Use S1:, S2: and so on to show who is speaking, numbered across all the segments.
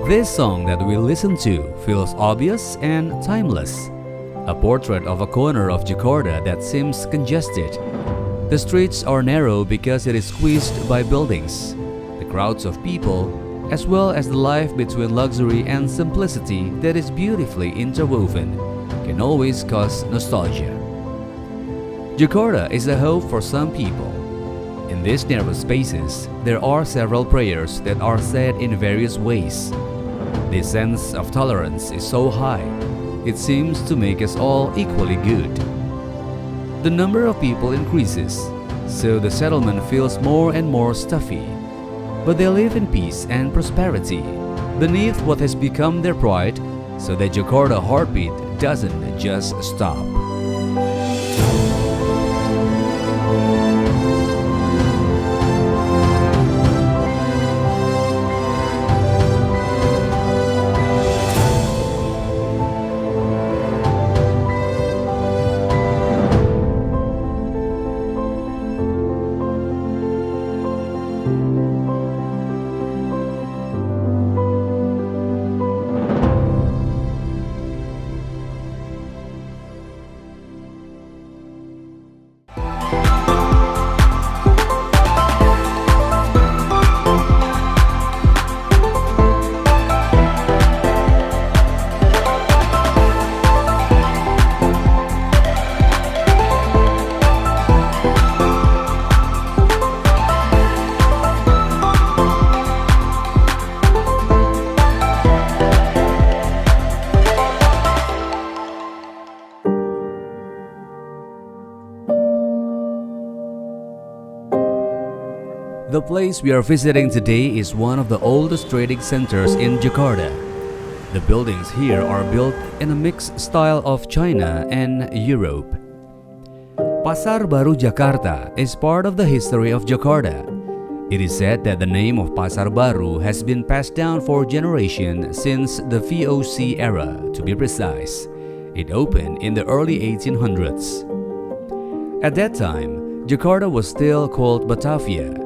S1: This song that we listen to feels obvious and timeless. A portrait of a corner of Jakarta that seems congested. The streets are narrow because it is squeezed by buildings. The crowds of people, as well as the life between luxury and simplicity that is beautifully interwoven, can always cause nostalgia. Jakarta is a hope for some people. In these narrow spaces, there are several prayers that are said in various ways. The sense of tolerance is so high, it seems to make us all equally good. The number of people increases, so the settlement feels more and more stuffy. But they live in peace and prosperity, beneath what has become their pride, so that Jakarta heartbeat doesn't just stop. The place we are visiting today is one of the oldest trading centers in Jakarta. The buildings here are built in a mixed style of China and Europe. Pasar Baru Jakarta is part of the history of Jakarta. It is said that the name of Pasar Baru has been passed down for generations since the VOC era, to be precise. It opened in the early 1800s. At that time, Jakarta was still called Batavia.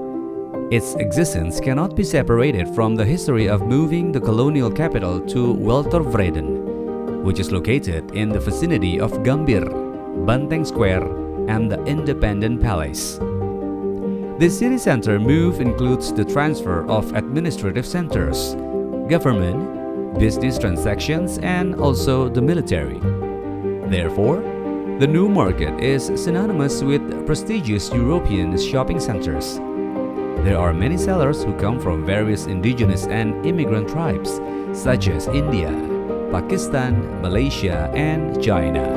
S1: Its existence cannot be separated from the history of moving the colonial capital to Weltervreden, which is located in the vicinity of Gambir, Banteng Square, and the Independent Palace. The city center move includes the transfer of administrative centers, government, business transactions, and also the military. Therefore, the new market is synonymous with prestigious European shopping centers. There are many sellers who come from various indigenous and immigrant tribes, such as India, Pakistan, Malaysia, and China.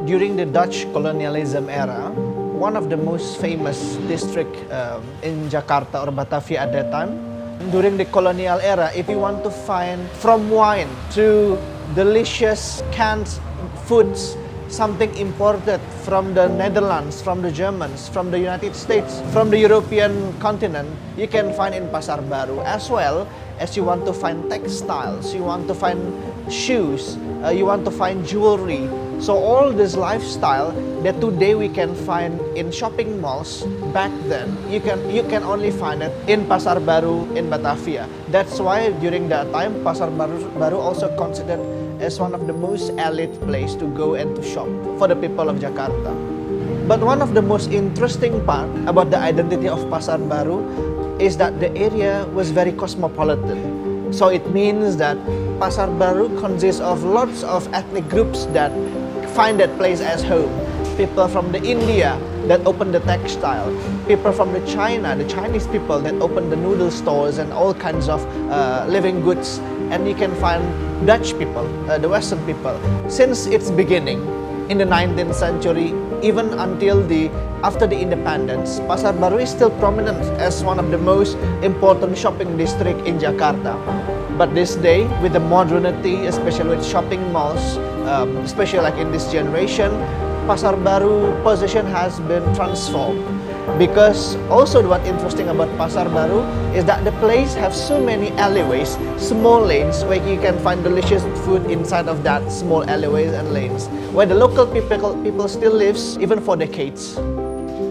S2: During the Dutch colonialism era, one of the most famous districts in Jakarta or Batavia at that time, during the colonial era, if you want to find from wine to delicious canned foods, something imported from the Netherlands, from the Germans, from the United States, from the European continent, you can find in Pasar Baru, as well as you want to find textiles, you want to find shoes, you want to find jewelry. So all this lifestyle that today we can find in shopping malls, back then you can only find it in Pasar Baru in Batavia. That's why during that time Pasar Baru also considered as one of the most elite place to go and to shop for the people of Jakarta. But one of the most interesting part about the identity of Pasar Baru is that the area was very cosmopolitan. So it means that Pasar Baru consists of lots of ethnic groups that find that place as home. People from the India that open the textile, people from the China, the Chinese people that open the noodle stores and all kinds of living goods. And you can find Dutch people, the Western people. Since its beginning in the 19th century, even until after the independence, Pasar Baru is still prominent as one of the most important shopping district in Jakarta. But this day, with the modernity, especially with shopping malls, especially like in this generation, Pasar Baru position has been transformed. Because also what's interesting about Pasar Baru is that the place have so many alleyways, small lanes where you can find delicious food inside of that small alleyways and lanes, where the local people still lives even for decades.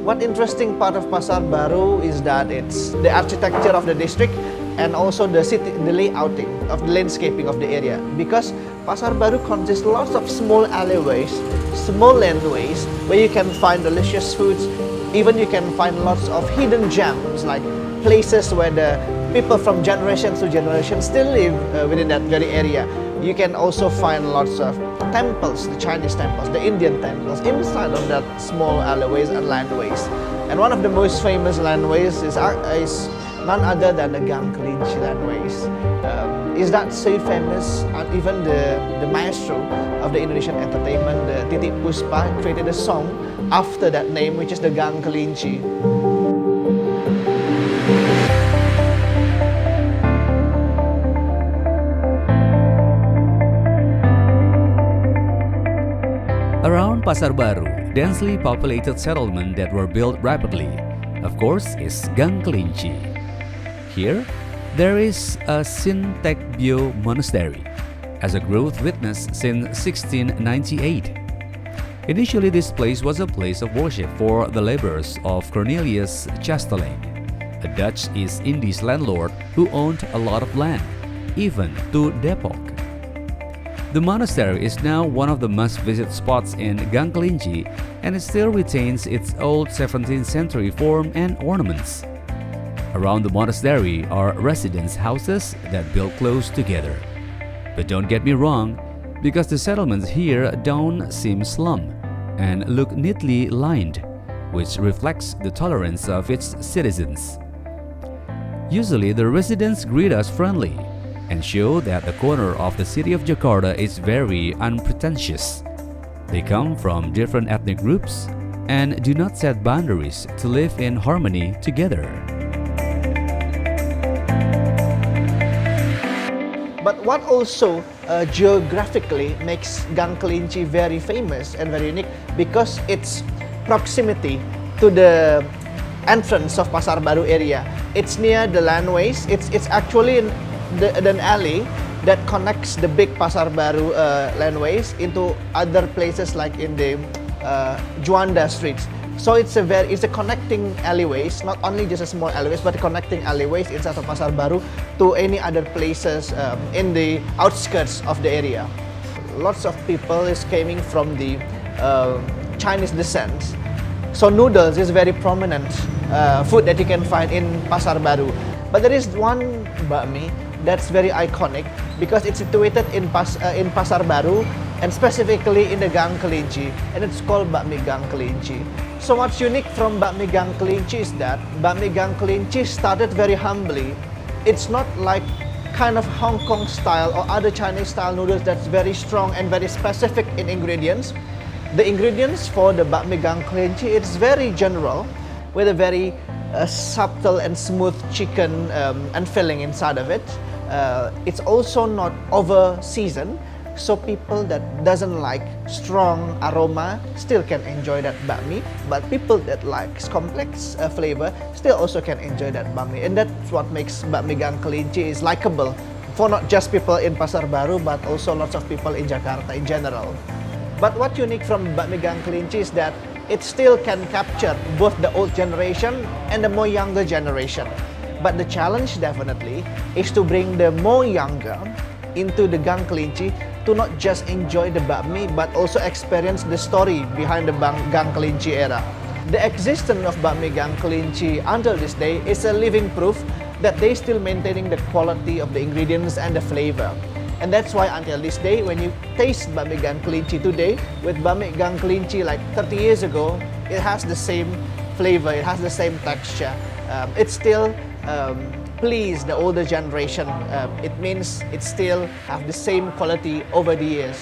S2: What interesting part of Pasar Baru is that it's the architecture of the district and also the city, the layouting of the landscaping of the area. Because Pasar Baru consists lots of small alleyways, small laneways where you can find delicious foods. Even you can find lots of hidden gems, like places where the people from generation to generation still live within that very area. You can also find lots of temples, the Chinese temples, the Indian temples, inside of that small alleyways and landways. And one of the most famous landways is none other than the Gang Kelinci landways. Is that so famous? And even the maestro of the Indonesian entertainment, the Titik Puspa, created a song after that name, which is the Gang Kelinci.
S1: Around Pasar Baru, densely populated settlements that were built rapidly, of course, is Gang Kelinci. Here, there is a Sintekbyo Monastery, as a growth witness since 1698. Initially, this place was a place of worship for the laborers of Cornelius Chasteling, a Dutch East Indies landlord who owned a lot of land, even to Depok. The monastery is now one of the must-visit spots in Gang Kelinci, and it still retains its old 17th century form and ornaments. Around the monastery are residence houses that built close together. But don't get me wrong, because the settlements here don't seem slum and look neatly lined, which reflects the tolerance of its citizens. Usually, the residents greet us friendly and show that the corner of the city of Jakarta is very unpretentious. They come from different ethnic groups and do not set boundaries to live in harmony together.
S2: But what also geographically makes Gang Kelinci very famous and very unique, because its proximity to the entrance of Pasar Baru area. It's near the landways. It's actually in an alley that connects the big Pasar Baru landways into other places like in the Juanda streets. So it's a connecting alleyways, not only just a small alleyways, but connecting alleyways inside of Pasar Baru to any other places in the outskirts of the area. Lots of people is coming from the Chinese descent. So noodles is very prominent food that you can find in Pasar Baru. But there is one bakmi that's very iconic because it's situated in Pasar Baru and specifically in the Gang Kelinci, and it's called bakmi Gang Kelinci. So what's unique from bakmi Gang Kelinci is that bakmi Gang Kelinci started very humbly. It's not like kind of Hong Kong style or other Chinese style noodles that's very strong and very specific in ingredients. The ingredients for the bakmi Gang Kelinci, it's very general with a very subtle and smooth chicken and filling inside of it. It's also not over seasoned, so people that doesn't like strong aroma still can enjoy that bakmi, but people that likes complex flavor still also can enjoy that bakmi, and that's what makes bakmi Gang Kelinci is likable for not just people in Pasar Baru but also lots of people in Jakarta in general. But what unique from bakmi Gang Kelinci is that it still can capture both the old generation and the more younger generation. But the challenge definitely is to bring the more younger into the Gang Kelinci to not just enjoy the bakmi but also experience the story behind the Gang Kelinci era. The existence of bakmi Gang Kelinci until this day is a living proof that they still maintaining the quality of the ingredients and the flavor. And that's why until this day, when you taste bakmi Gang Kelinci today with bakmi Gang Kelinci like 30 years ago, it has the same flavor, it has the same texture. It still please the older generation. It means it still have the same quality over the years.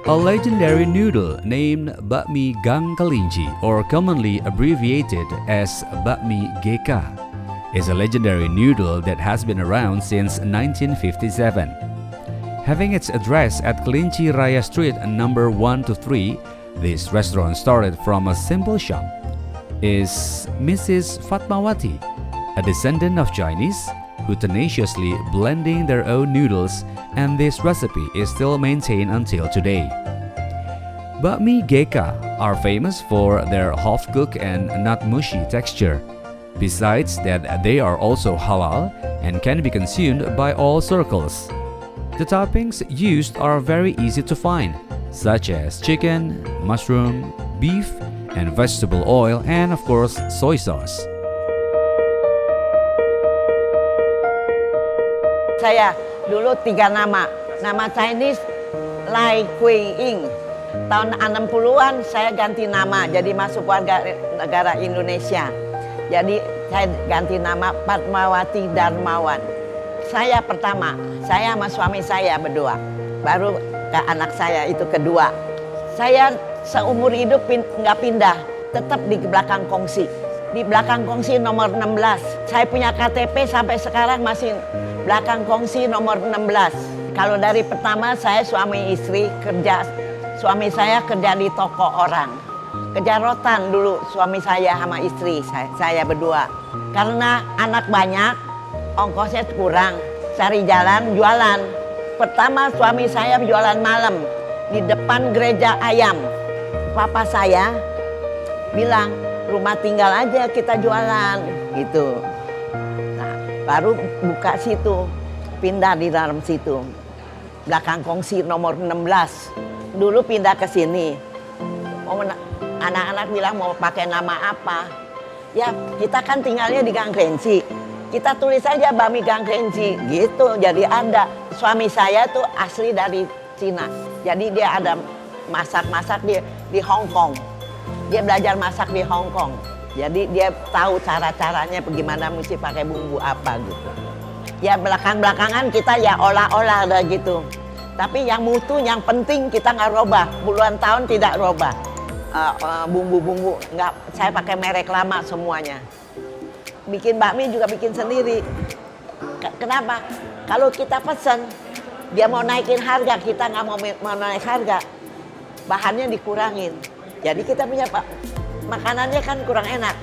S1: A legendary noodle named bakmi Gang Kelinci, or commonly abbreviated as bakmi GK, is a legendary noodle that has been around since 1957. Having its address at Kelinci Raya Street number 1 to 3, this restaurant started from a simple shop. Is Mrs. Fatmawati, a descendant of Chinese, who tenaciously blending their own noodles, and this recipe is still maintained until today. Bakmi Geka are famous for their half-cooked and not mushy texture. Besides that, they are also halal and can be consumed by all circles. The toppings used are very easy to find, such as chicken, mushroom, beef, and vegetable oil, and of course, soy sauce.
S3: Saya dulu 3 nama. Nama Chinese Lai Kui Ying. Tahun 60-an saya ganti nama jadi masuk warga negara Indonesia. Jadi saya ganti nama Fatmawati Darmawan. Saya pertama, saya sama suami saya berdua. Baru ke anak saya itu kedua. Saya seumur hidup nggak pindah, tetap di belakang kongsi. Di belakang kongsi nomor 16. Saya punya KTP sampai sekarang masih belakang kongsi nomor 16. Kalau dari pertama saya suami istri kerja, suami saya kerja di toko orang. Kerja rotan dulu suami saya sama istri saya berdua. Karena anak banyak, ongkosnya kurang. Cari jalan jualan. Pertama suami saya jualan malam di depan gereja ayam. Papa saya bilang, rumah tinggal aja kita jualan gitu. Nah, baru buka situ, pindah di dalam situ. Belakang kongsi nomor 16. Dulu pindah ke sini. Anak-anak bilang mau pakai nama apa? Ya, kita kan tinggalnya di Gang Kelinci. Kita tulis aja Bakmi Gang Kelinci gitu. Jadi ada suami saya tuh asli dari Cina. Jadi dia ada masak-masak di Hong Kong. Dia belajar masak di Hong Kong. Jadi dia tahu cara-caranya bagaimana mesti pakai bumbu apa gitu. Ya belakang-belakangan kita ya olah-olah ada gitu. Tapi yang mutu, yang penting kita nggak robah. Puluhan tahun tidak robah. Bumbu-bumbu nggak, saya pakai merek lama semuanya. Bikin bakmi juga bikin sendiri. Kenapa? Kalau kita pesen, dia mau naikin harga, kita nggak mau naik harga. Bahannya dikurangin. Jadi kita punya makanannya kan kurang enak,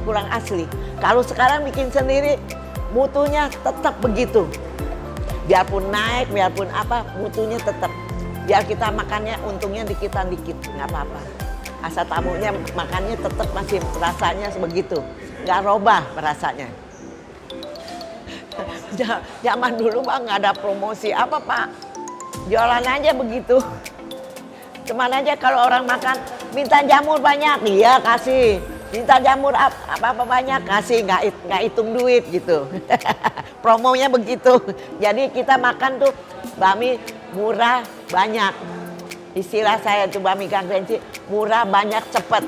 S3: kurang asli. Kalau sekarang bikin sendiri, mutunya tetap begitu. Biarpun naik, biarpun apa, mutunya tetap. Biar kita makannya untungnya dikit-dikit, nggak apa-apa. Asal tamunya makannya tetap masih rasanya begitu, nggak robah rasanya. Zaman dulu Pak nggak ada promosi apa Pak, jualan aja begitu. Cuman aja kalau orang makan minta jamur banyak, iya kasih. Minta jamur apa banyak kasih, nggak hitung duit gitu. Promonya begitu. Jadi kita makan tuh bakmi murah banyak. Istilah saya tuh Bakmi Gang Kelinci, murah banyak cepat.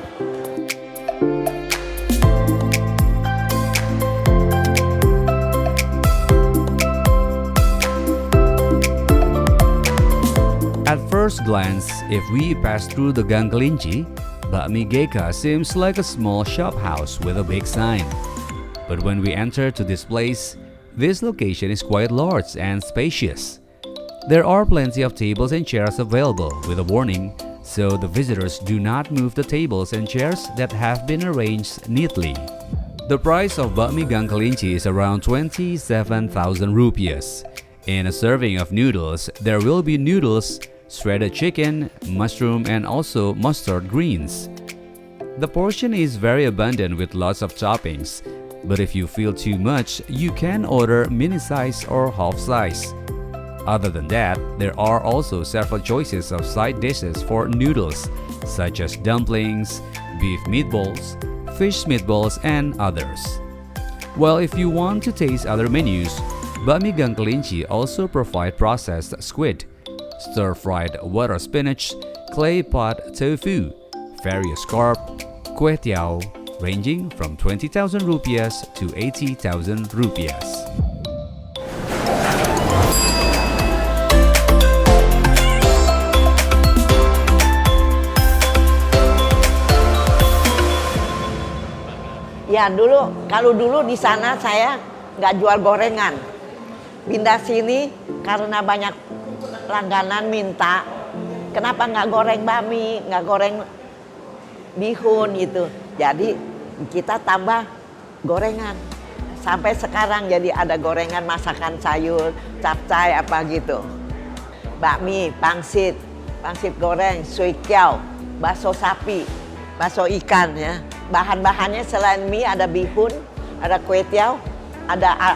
S1: At first glance, if we pass through the Gang Kelinci, Bakmi Geka seems like a small shop house with a big sign. But when we enter to this place, this location is quite large and spacious. There are plenty of tables and chairs available with a warning, so the visitors do not move the tables and chairs that have been arranged neatly. The price of Bakmi Gang Kelinci is around 27,000 rupiahs. In a serving of noodles, there will be noodles, shredded chicken, mushroom, and also mustard greens. The portion is very abundant with lots of toppings, but if you feel too much, you can order mini size or half size. Other than that, there are also several choices of side dishes for noodles, such as dumplings, beef meatballs, fish meatballs, and others. Well, if you want to taste other menus, Bakmi Gang Kelinci also provide processed squid, stir-fried water spinach, clay pot tofu, various carp, kway teow, ranging from 20,000 rupiahs to 80,000 rupiahs.
S3: Ya kalau dulu di sana saya nggak jual gorengan. Pindah sini karena banyak langganan minta, kenapa nggak goreng bakmi, nggak goreng bihun gitu. Jadi kita tambah gorengan. Sampai sekarang jadi ada gorengan, masakan sayur, capcay apa gitu. Bakmi, pangsit goreng, sui kiao, bakso sapi, bakso ikan ya. Bahan-bahannya selain mie ada bihun, ada kue tiaw, ada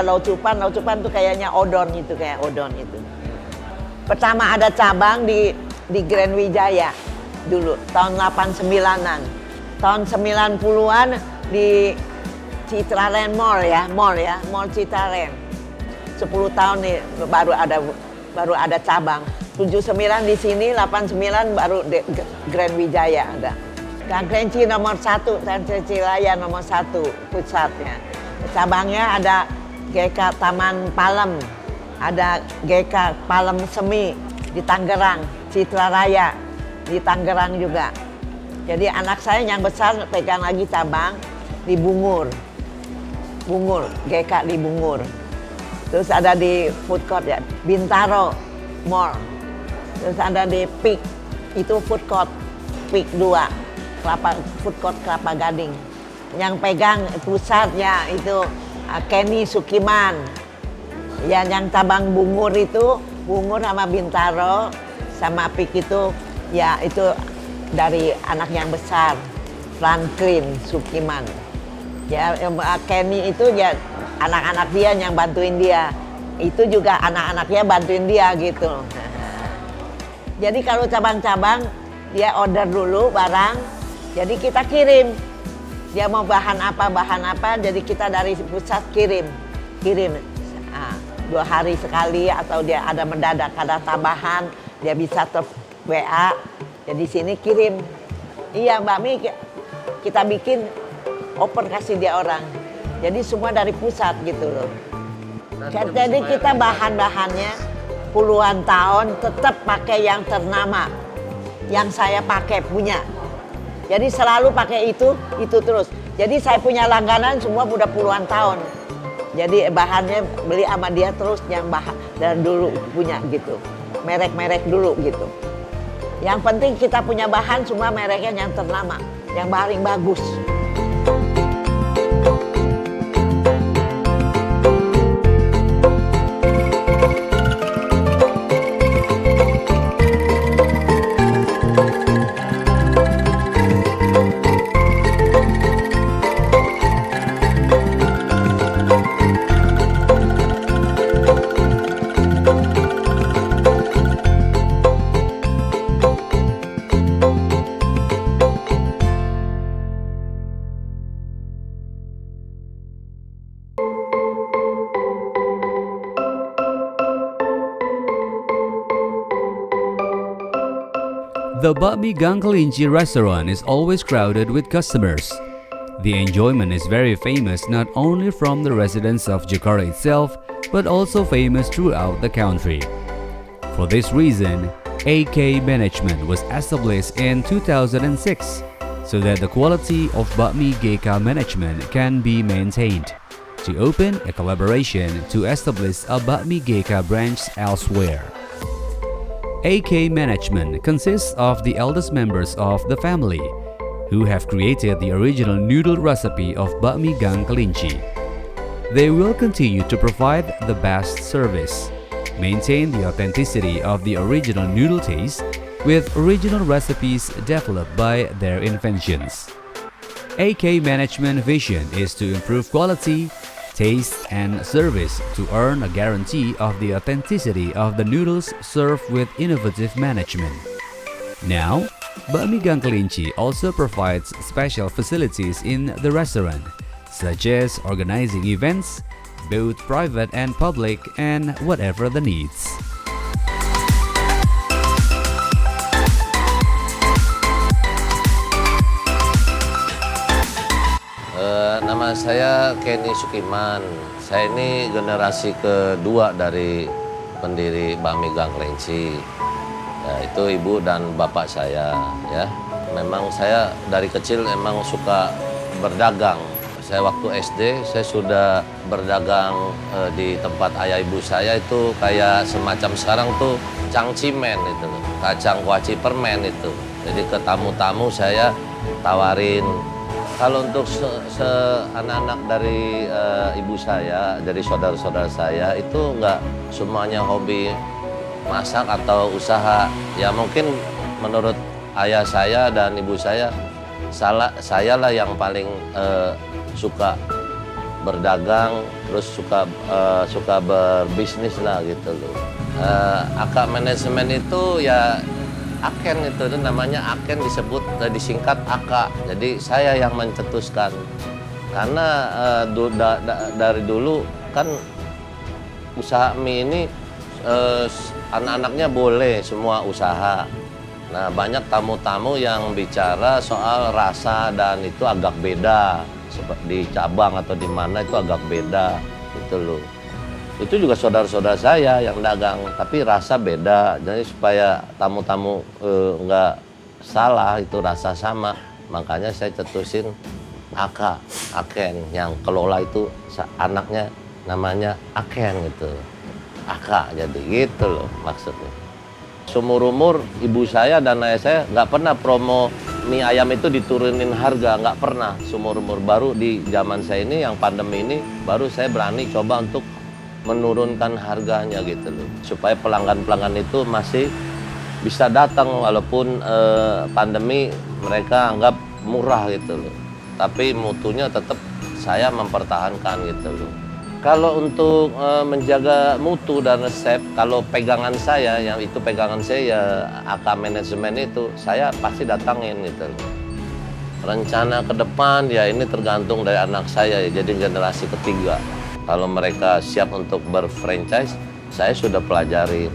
S3: laucupan tuh kayaknya odon itu, kayak odon itu. Pertama ada cabang di Grand Wijaya dulu, tahun 89-an. Tahun 90-an di Citraland Mall Citraland. 10 tahun nih baru ada cabang. 79 di sini, 89 baru Grand Wijaya ada. Gang Kelinci nomor 1, dan Cilaya nomor 1 pusatnya. Cabangnya ada GK Taman Palem, ada GK Palem Semi di Tangerang, Citra Raya di Tangerang juga. Jadi anak saya yang besar pegang lagi cabang di Bungur, GK di Bungur. Terus ada di food court ya, Bintaro Mall. Terus ada di Peak, itu food court, Peak 2. Food court Kelapa Gading. Yang pegang pusatnya itu Kenny Sukiman. Ya, yang cabang Bungur itu, Bungur sama Bintaro sama Pik itu, ya itu dari anak yang besar, Franklin Sukiman. Ya, Kenny itu ya anak-anak dia yang bantuin dia. Itu juga anak-anaknya bantuin dia gitu. Jadi kalau cabang-cabang dia order dulu barang, jadi kita kirim. Dia mau bahan apa, jadi kita dari pusat kirim. Nah, 2 hari sekali atau dia ada mendadak, ada tambahan, dia bisa WA. Jadi sini kirim. Iya Mbak Mi, kita bikin open kasih dia orang. Jadi semua dari pusat gitu loh. Jadi kita bahan-bahannya puluhan tahun tetap pakai yang ternama. Yang saya pakai punya. Jadi selalu pakai itu terus. Jadi saya punya langganan semua udah puluhan tahun. Jadi bahannya beli sama dia terus yang bahan dan dulu punya gitu. Merek-merek dulu gitu. Yang penting kita punya bahan semua mereknya yang ternama, yang paling bagus.
S1: The Bakmi Gang Kelinci restaurant is always crowded with customers. The enjoyment is very famous not only from the residents of Jakarta itself, but also famous throughout the country. For this reason, AK Management was established in 2006 so that the quality of Bakmi GK management can be maintained, to open a collaboration to establish a Bakmi GK branch elsewhere. AK Management consists of the eldest members of the family, who have created the original noodle recipe of Bakmi Gang Kelinci. They will continue to provide the best service, maintain the authenticity of the original noodle taste with original recipes developed by their inventions. AK Management vision is to improve quality, taste and service to earn a guarantee of the authenticity of the noodles served with innovative management. Now, Bakmi Gang Kelinci also provides special facilities in the restaurant, such as organizing events, both private and public, and whatever the needs.
S4: Nama saya Kenny Sukiman. Saya ini generasi kedua dari pendiri Bakmi Gang Kelinci. Ya, itu ibu dan bapak saya. Ya, memang saya dari kecil emang suka berdagang. Saya waktu SD, saya sudah berdagang di tempat ayah ibu saya itu kayak semacam sekarang tuh cangcimen itu, kacang kuaci permen itu. Jadi ke tamu-tamu saya tawarin. Kalau untuk anak-anak dari ibu saya, dari saudara-saudara saya itu nggak semuanya hobi masak atau usaha. Ya mungkin menurut ayah saya dan ibu saya lah yang paling suka berdagang, terus suka berbisnis lah gitu loh. AK manajemen itu ya Aken itu namanya Aken disingkat AK. Jadi saya yang mencetuskan karena dari dulu kan usaha mie ini anak-anaknya boleh semua usaha. Nah banyak tamu-tamu yang bicara soal rasa dan itu agak beda. Di cabang atau di mana itu agak beda gitu loh. Itu juga saudara-saudara saya yang dagang, tapi rasa beda. Jadi supaya tamu-tamu nggak salah itu rasa sama, makanya saya cetusin Aken yang kelola itu anaknya namanya Aken gitu. jadi gitu loh maksudnya. Seumur-umur ibu saya dan ayah saya nggak pernah promo mie ayam itu diturunin harga, nggak pernah. Seumur-umur baru di zaman saya ini yang pandemi ini baru saya berani coba untuk menurunkan harganya gitu loh. Supaya pelanggan-pelanggan itu masih bisa datang walaupun pandemi mereka anggap murah gitu loh. Tapi mutunya tetap saya mempertahankan gitu loh. Kalau untuk menjaga mutu dan resep, kalau pegangan saya, yang itu pegangan saya ya AK manajemen itu, saya pasti datangin gitu. Rencana ke depan ya ini tergantung dari anak saya, ya, jadi generasi ketiga. Kalau mereka siap untuk berfranchise, saya sudah pelajarin.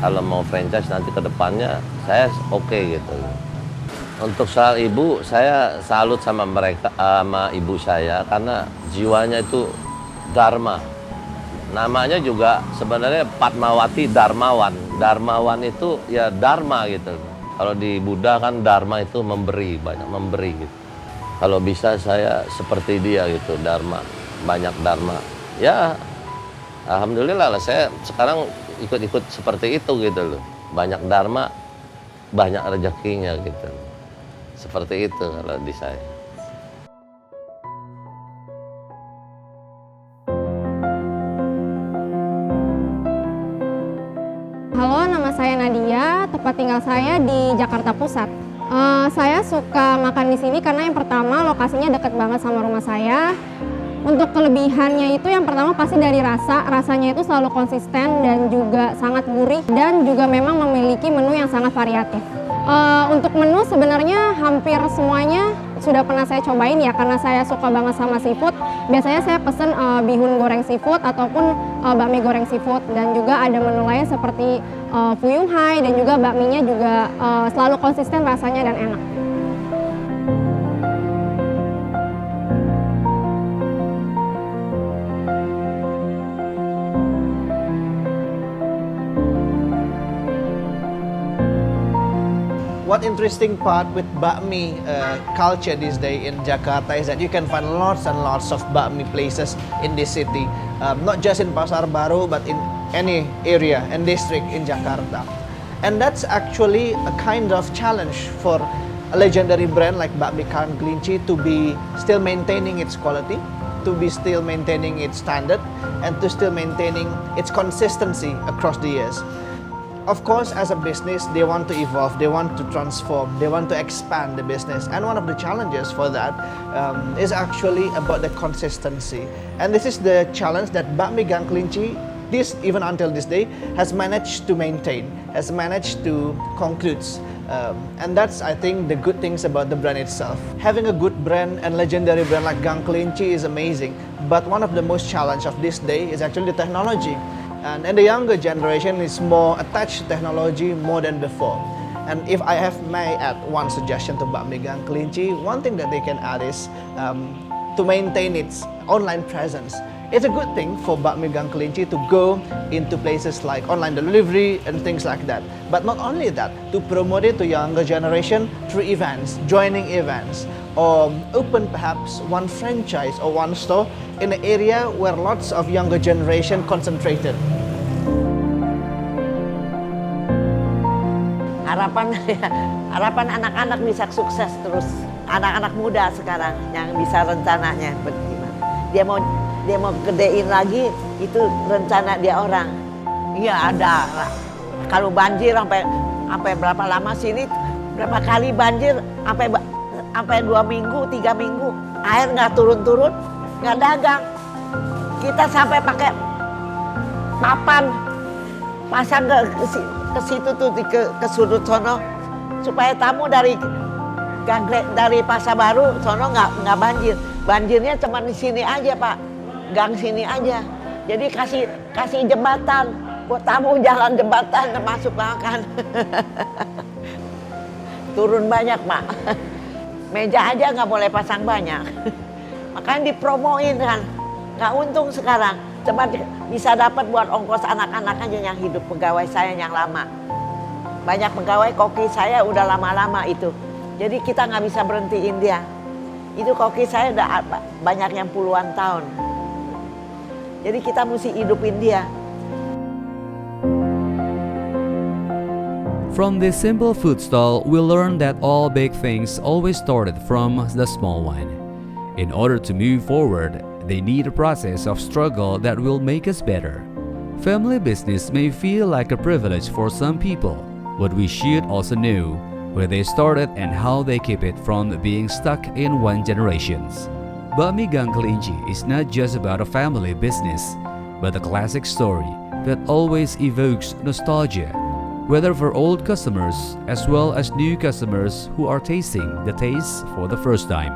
S4: Kalau mau franchise nanti ke depannya, saya oke gitu. Untuk soal ibu, saya salut sama mereka, sama ibu saya, karena jiwanya itu Dharma. Namanya juga sebenarnya Padmawati Darmawan. Darmawan itu ya Dharma gitu. Kalau di Buddha kan Dharma itu memberi, banyak memberi gitu. Kalau bisa saya seperti dia gitu, Dharma, banyak Dharma. Ya alhamdulillah lah saya sekarang ikut-ikut seperti itu gitu loh. Banyak Dharma, banyak rezekinya gitu. Seperti itu kalau di saya.
S5: Halo, nama saya Nadia, tempat tinggal saya di Jakarta Pusat. Saya suka makan di sini karena yang pertama lokasinya dekat banget sama rumah saya. Untuk kelebihannya itu yang pertama pasti dari rasanya itu selalu konsisten dan juga sangat gurih dan juga memang memiliki menu yang sangat variatif. Untuk menu sebenarnya hampir semuanya sudah pernah saya cobain ya karena saya suka banget sama seafood. Biasanya saya pesen bihun goreng seafood ataupun bakmi goreng seafood dan juga ada menu lain seperti fuyung hai dan juga bakminya juga selalu konsisten rasanya dan enak.
S2: What interesting part with bakmi culture these days in Jakarta is that you can find lots and lots of bakmi places in this city, not just in Pasar Baru but in any area and district in Jakarta. And that's actually a kind of challenge for a legendary brand like Bakmi Gang Kelinci to be still maintaining its quality, to be still maintaining its standard, and to still maintaining its consistency across the years. Of course, as a business, they want to evolve, they want to transform, they want to expand the business. And one of the challenges for that is actually about the consistency. And this is the challenge that Bakmi Gang Kelinci, even until this day, has managed to maintain, has managed to conclude. And that's, I think, the good things about the brand itself. Having a good brand and legendary brand like Gang Kelinci is amazing. But one of the most challenge of this day is actually the technology. And the younger generation is more attached to technology more than before. And if I may add one suggestion to Bakmi Gang Kelinci, one thing that they can add is to maintain its online presence. It's a good thing for Bakmi Gang Kelinci to go into places like online delivery and things like that. But not only that, to promote it to younger generation through events, joining events, or open perhaps one franchise or one store in an area where lots of younger generation concentrated.
S3: Harapan anak-anak bisa sukses terus. Anak-anak muda sekarang yang bisa rencananya bagaimana. Dia mau gedein lagi, itu rencana dia orang. Iya ada. Kalau banjir sampai berapa lama sini, berapa kali banjir sampai 2 minggu, 3 minggu, air nggak turun-turun, nggak dagang. Kita sampai pakai papan, pasang ke situ tuh ke sudut sono supaya tamu dari Pasar Baru sono nggak banjir. Banjirnya cuma di sini aja Pak, gang sini aja. Jadi kasih jembatan buat tamu jalan jembatan masuk makan. Turun banyak Pak. Meja aja nggak boleh pasang banyak. Makanya dipromoin kan. Nggak untung sekarang. Cuma bisa dapat buat ongkos anak-anak aja yang hidup, pegawai saya yang lama. Banyak pegawai koki saya udah lama-lama itu. Jadi kita nggak bisa berhentiin dia. Itu koki saya udah banyak yang puluhan tahun. Jadi kita mesti hidupin dia.
S1: From this simple food stall, we learn that all big things always started from the small one. In order to move forward, they need a process of struggle that will make us better. Family business may feel like a privilege for some people, but we should also know where they started and how they keep it from being stuck in one generation. Bakmi Gang Kelinci is not just about a family business, but a classic story that always evokes nostalgia, whether for old customers as well as new customers who are tasting the taste for the first time.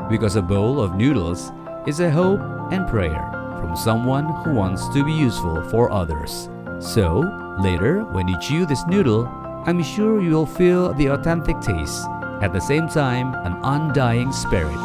S1: Because a bowl of noodles is a hope and prayer from someone who wants to be useful for others. So, later when you chew this noodle, I'm sure you will feel the authentic taste, at the same time an undying spirit.